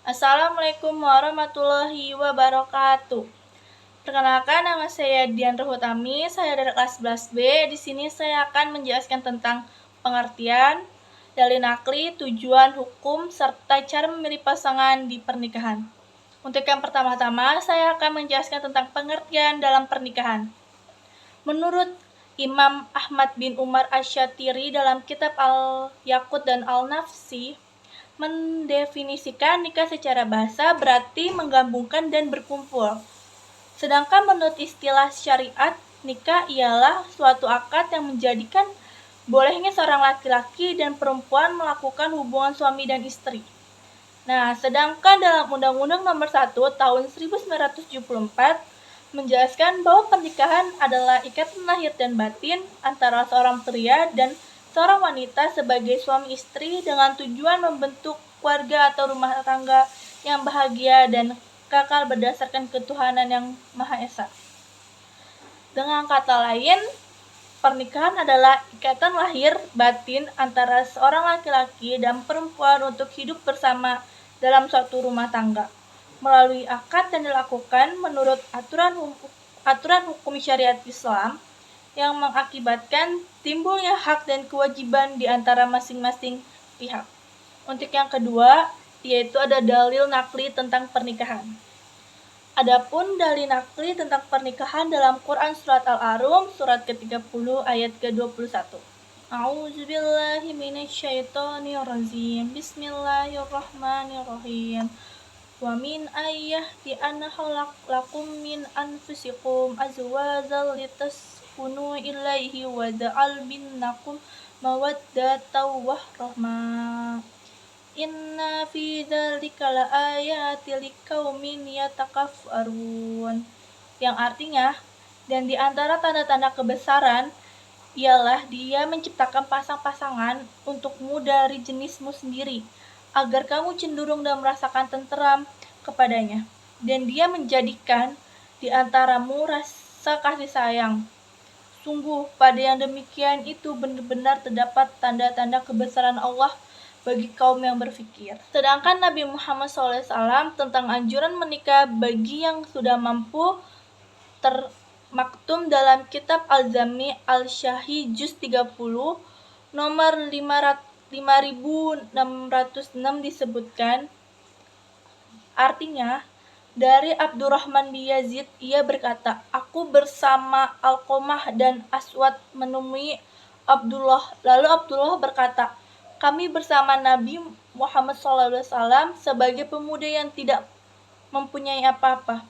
Assalamualaikum warahmatullahi wabarakatuh. Perkenalkan, nama saya Dian Ruhutami, saya dari kelas 11B. Di sini saya akan menjelaskan tentang pengertian, dalil nakli, tujuan hukum, serta cara memilih pasangan di pernikahan. Untuk yang pertama-tama, saya akan menjelaskan tentang pengertian dalam pernikahan. Menurut Imam Ahmad bin Umar Asy-Syatiri dalam kitab Al-Yaqut dan Al-Nafsi, mendefinisikan nikah secara bahasa berarti menggabungkan dan berkumpul. Sedangkan menurut istilah syariat, nikah ialah suatu akad yang menjadikan bolehnya seorang laki-laki dan perempuan melakukan hubungan suami dan istri. Nah, sedangkan dalam Undang-Undang Nomor 1 Tahun 1974 menjelaskan bahwa pernikahan adalah ikatan lahir dan batin antara seorang pria dan seorang wanita sebagai suami istri dengan tujuan membentuk keluarga atau rumah tangga yang bahagia dan kekal berdasarkan ketuhanan yang Maha Esa. Dengan kata lain, pernikahan adalah ikatan lahir batin antara seorang laki-laki dan perempuan untuk hidup bersama dalam suatu rumah tangga melalui akad yang dilakukan menurut aturan hukum syariat Islam yang mengakibatkan timbulnya hak dan kewajiban di antara masing-masing pihak. Untuk yang kedua, yaitu ada dalil nakli tentang pernikahan. Adapun dalil nakli tentang pernikahan dalam Quran Surat Al-Arum, surat ke-30 ayat ke-21. A'udzubillahi minasyaitonirrajim. Bismillahirrahmanirrahim. Wa min ayati anna khalaqakum min anfusikum azwajan litaskunu ilaihi wa ja'al bainakum mawaddatan wa rahmah. Inna fi dzalika laayatil liqaumin yatakaffarun. Yang artinya, dan di antara tanda-tanda kebesaran ialah Dia menciptakan pasang-pasangan untukmu dari jenismu sendiri, agar kamu cenderung dan merasakan tenteram kepadanya. Dan Dia menjadikan di antaramu rasa kasih sayang. Sungguh, pada yang demikian itu benar-benar terdapat tanda-tanda kebesaran Allah bagi kaum yang berfikir. Sedangkan Nabi Muhammad SAW tentang anjuran menikah bagi yang sudah mampu termaktum dalam kitab Al-Jami' Al-Syahi Juz 30 nomor 5606 disebutkan, artinya, dari Abdurrahman bin Yazid, ia berkata, aku bersama Alqamah dan Aswad menemui Abdullah. Lalu Abdullah berkata, kami bersama Nabi Muhammad SAW sebagai pemuda yang tidak mempunyai apa-apa.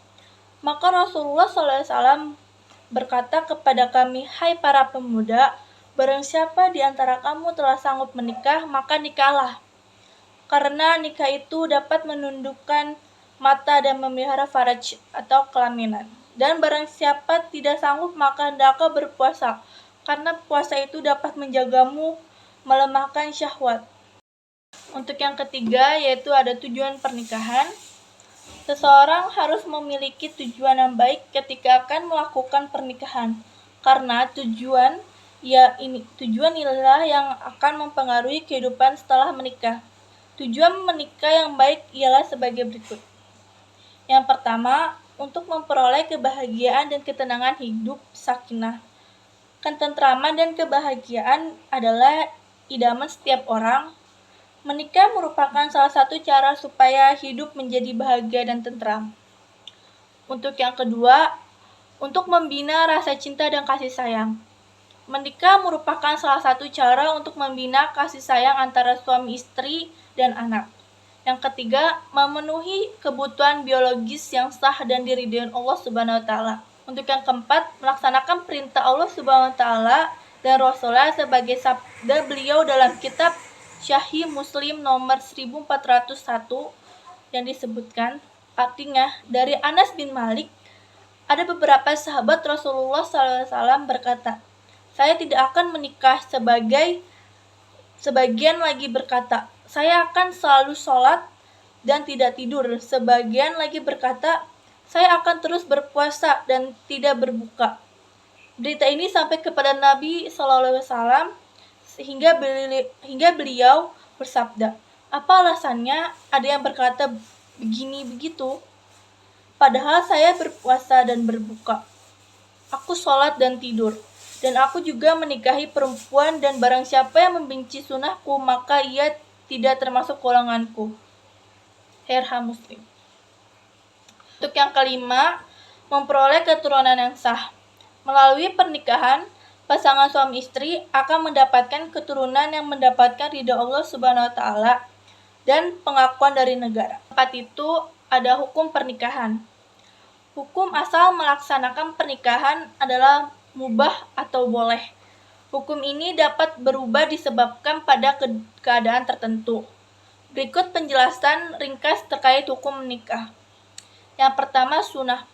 Maka Rasulullah SAW berkata kepada kami, hai para pemuda, barang siapa di antara kamu telah sanggup menikah, maka nikahlah. Karena nikah itu dapat menundukkan mata dan memelihara faraj atau kelaminan. Dan barang siapa tidak sanggup, maka hendaklah berpuasa, karena puasa itu dapat menjagamu melemahkan syahwat. Untuk yang ketiga, yaitu ada tujuan pernikahan. Seseorang harus memiliki tujuan yang baik ketika akan melakukan pernikahan, karena tujuan inilah yang akan mempengaruhi kehidupan setelah menikah. Tujuan menikah yang baik ialah sebagai berikut. Yang pertama, untuk memperoleh kebahagiaan dan ketenangan hidup sakinah. Ketentraman dan kebahagiaan adalah idaman setiap orang. Menikah merupakan salah satu cara supaya hidup menjadi bahagia dan tentram. Untuk yang kedua, untuk membina rasa cinta dan kasih sayang. Menikah merupakan salah satu cara untuk membina kasih sayang antara suami istri dan anak. Yang ketiga, memenuhi kebutuhan biologis yang sah dan diridhoi Allah Subhanahu wa taala. Untuk yang keempat, melaksanakan perintah Allah Subhanahu wa taala dan Rasulullah sebagai sabda beliau dalam kitab Sahih Muslim nomor 1401 yang disebutkan, artinya dari Anas bin Malik, ada beberapa sahabat Rasulullah SAW berkata, saya tidak akan menikah. Sebagian lagi berkata, saya akan selalu sholat dan tidak tidur. Sebagian lagi berkata, saya akan terus berpuasa dan tidak berbuka. Berita ini sampai kepada Nabi SAW hingga beliau bersabda, apa alasannya? Ada yang berkata, begini begitu. Padahal saya berpuasa dan berbuka. Aku sholat dan tidur. Dan aku juga menikahi perempuan, dan barang siapa yang membenci sunnahku, maka ia tidak termasuk golonganku. Herha Muslim. Untuk yang kelima, memperoleh keturunan yang sah. Melalui pernikahan, pasangan suami istri akan mendapatkan keturunan yang mendapatkan ridha Allah Subhanahu wa taala dan pengakuan dari negara. Tempat itu ada hukum pernikahan. Hukum asal melaksanakan pernikahan adalah mubah atau boleh. Hukum ini dapat berubah disebabkan pada keadaan tertentu. Berikut penjelasan ringkas terkait hukum menikah. Yang pertama, sunnah.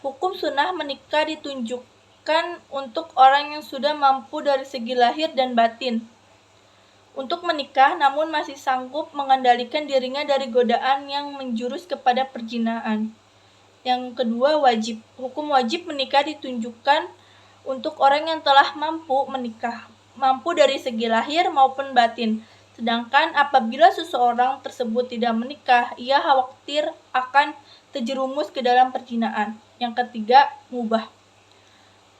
Hukum sunnah menikah ditunjukkan untuk orang yang sudah mampu dari segi lahir dan batin untuk menikah namun masih sanggup mengendalikan dirinya dari godaan yang menjurus kepada perzinaan. Yang kedua, wajib. Hukum wajib menikah ditunjukkan untuk orang yang telah mampu menikah, mampu dari segi lahir maupun batin. Sedangkan apabila seseorang tersebut tidak menikah, ia khawatir akan terjerumus ke dalam perzinaan. Yang ketiga, mubah.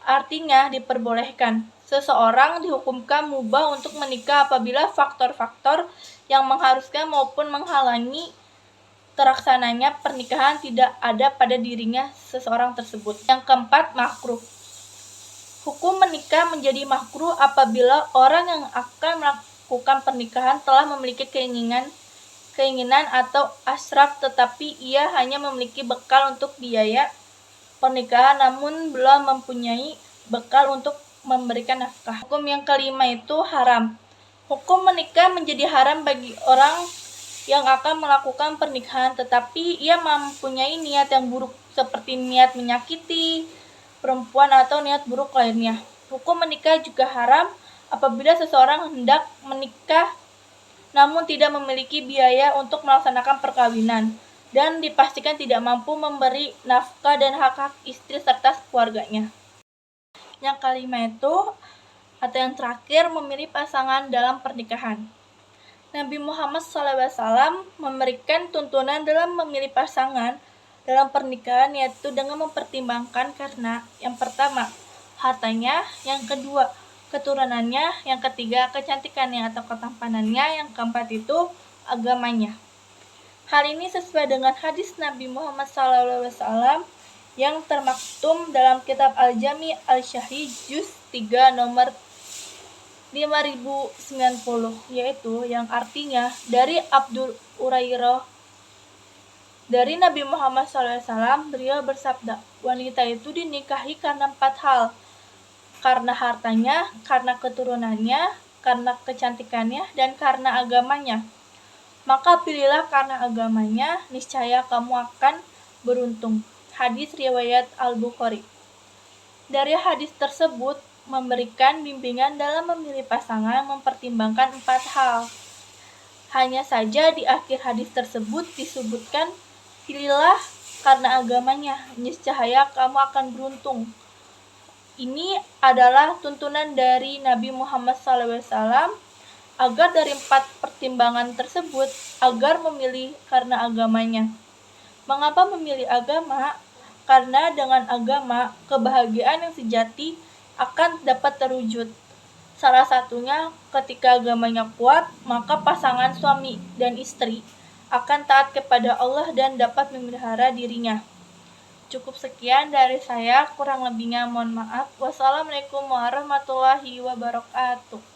Artinya diperbolehkan. Seseorang dihukumkan mubah untuk menikah apabila faktor-faktor yang mengharuskan maupun menghalangi terlaksananya pernikahan tidak ada pada dirinya seseorang tersebut. Yang keempat, makruh. Hukum menikah menjadi makruh apabila orang yang akan melakukan pernikahan telah memiliki keinginan atau asyraf, tetapi ia hanya memiliki bekal untuk biaya pernikahan namun belum mempunyai bekal untuk memberikan nafkah. Hukum yang kelima itu haram. Hukum menikah menjadi haram bagi orang yang akan melakukan pernikahan tetapi ia mempunyai niat yang buruk seperti niat menyakiti perempuan atau niat buruk lainnya. Hukum menikah juga haram apabila seseorang hendak menikah namun tidak memiliki biaya untuk melaksanakan perkawinan dan dipastikan tidak mampu memberi nafkah dan hak-hak istri serta keluarganya. Yang kelima itu atau yang terakhir, memilih pasangan dalam pernikahan. Nabi Muhammad SAW memberikan tuntunan dalam memilih pasangan dalam pernikahan, yaitu dengan mempertimbangkan karena yang pertama, hartanya, yang kedua, keturunannya, yang ketiga, kecantikannya atau ketampanannya, yang keempat itu agamanya. Hal ini sesuai dengan hadis Nabi Muhammad SAW yang termaktum dalam kitab Al-Jami Al-Syahih Juz 3 nomor 5090, yaitu yang artinya dari Abu Hurairah dari Nabi Muhammad SAW, beliau bersabda, wanita itu dinikahi karena 4 hal, karena hartanya, karena keturunannya, karena kecantikannya, dan karena agamanya. Maka pilihlah karena agamanya, niscaya kamu akan beruntung. Hadis riwayat Al-Bukhari. Dari hadis tersebut memberikan bimbingan dalam memilih pasangan mempertimbangkan 4 hal. Hanya saja di akhir hadis tersebut disebutkan, pilihlah karena agamanya, niscaya kamu akan beruntung. Ini adalah tuntunan dari Nabi Muhammad SAW agar dari 4 pertimbangan tersebut agar memilih karena agamanya. Mengapa memilih agama? Karena dengan agama, kebahagiaan yang sejati akan dapat terwujud. Salah satunya ketika agamanya kuat, maka pasangan suami dan istri akan taat kepada Allah dan dapat memelihara dirinya. Cukup sekian dari saya, kurang lebihnya mohon maaf. Wassalamualaikum warahmatullahi wabarakatuh.